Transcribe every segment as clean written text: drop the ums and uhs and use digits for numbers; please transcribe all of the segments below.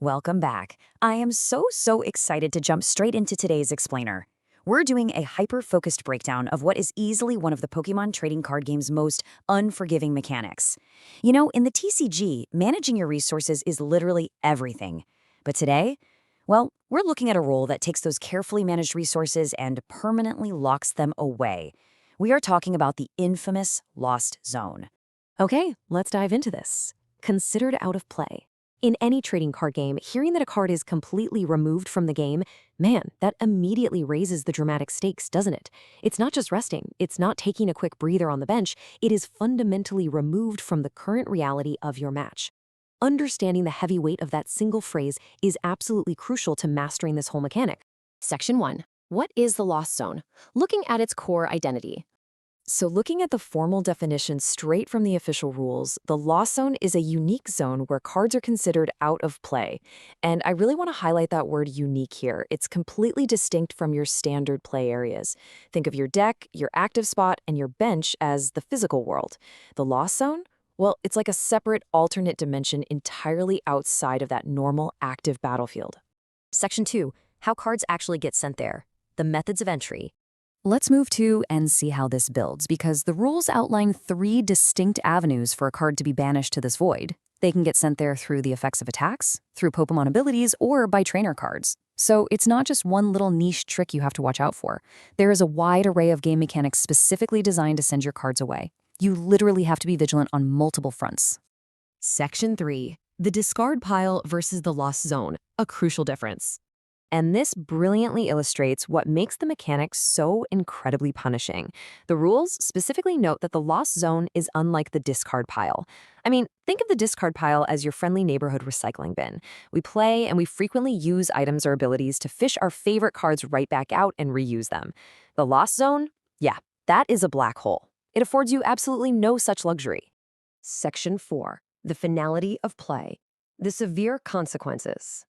Welcome back. I am so excited to jump straight into today's explainer. We're doing a hyper-focused breakdown of what is easily one of the Pokemon trading card game's most unforgiving mechanics. You know, in the TCG, managing your resources is literally everything. But today, well, we're looking at a role that takes those carefully managed resources and permanently locks them away. We are talking about the infamous Lost Zone. Okay, let's dive into this. Considered out of play. In any trading card game, hearing that a card is completely removed from the game, man, that immediately raises the dramatic stakes, doesn't it? It's not just resting, it's not taking a quick breather on the bench, it is fundamentally removed from the current reality of your match. Understanding the heavy weight of that single phrase is absolutely crucial to mastering this whole mechanic. Section 1. What is the Lost Zone? Looking at its core identity. So looking at the formal definition straight from the official rules, the Lost Zone is a unique zone where cards are considered out of play. And I really want to highlight that word unique here. It's completely distinct from your standard play areas. Think of your deck, your active spot, and your bench as the physical world. The Lost Zone? Well, it's like a separate alternate dimension entirely outside of that normal active battlefield. Section 2. How cards actually get sent there. The methods of entry. Let's move to and see how this builds, because the rules outline 3 distinct avenues for a card to be banished to this void. They can get sent there through the effects of attacks, through Pokémon abilities, or by trainer cards. So it's not just one little niche trick you have to watch out for. There is a wide array of game mechanics specifically designed to send your cards away. You literally have to be vigilant on multiple fronts. Section 3. The discard pile versus the Lost Zone. A crucial difference. And this brilliantly illustrates what makes the mechanic so incredibly punishing. The rules specifically note that the Lost Zone is unlike the discard pile. I mean, think of the discard pile as your friendly neighborhood recycling bin. We play and we frequently use items or abilities to fish our favorite cards right back out and reuse them. The Lost Zone? Yeah, that is a black hole. It affords you absolutely no such luxury. Section 4. The finality of play. The severe consequences.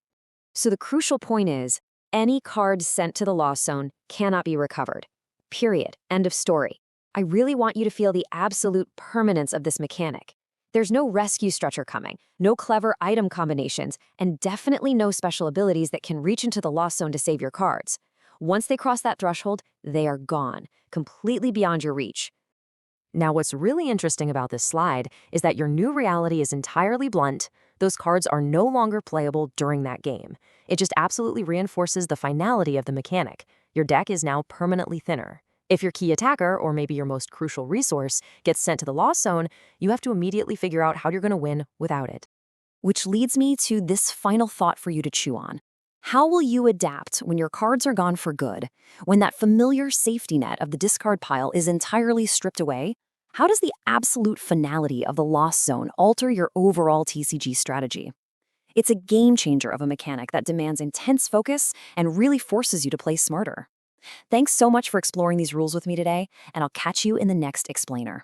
So the crucial point is, any card sent to the Lost Zone cannot be recovered. Period. End of story. I really want you to feel the absolute permanence of this mechanic. There's no rescue stretcher coming, no clever item combinations, and definitely no special abilities that can reach into the Lost Zone to save your cards. Once they cross that threshold, they are gone, completely beyond your reach. Now, what's really interesting about this slide is that your new reality is entirely blunt. Those cards are no longer playable during that game. It just absolutely reinforces the finality of the mechanic. Your deck is now permanently thinner. If your key attacker, or maybe your most crucial resource, gets sent to the Lost Zone, you have to immediately figure out how you're going to win without it. Which leads me to this final thought for you to chew on. How will you adapt when your cards are gone for good? When that familiar safety net of the discard pile is entirely stripped away? How does the absolute finality of the Lost Zone alter your overall TCG strategy? It's a game changer of a mechanic that demands intense focus and really forces you to play smarter. Thanks so much for exploring these rules with me today, and I'll catch you in the next explainer.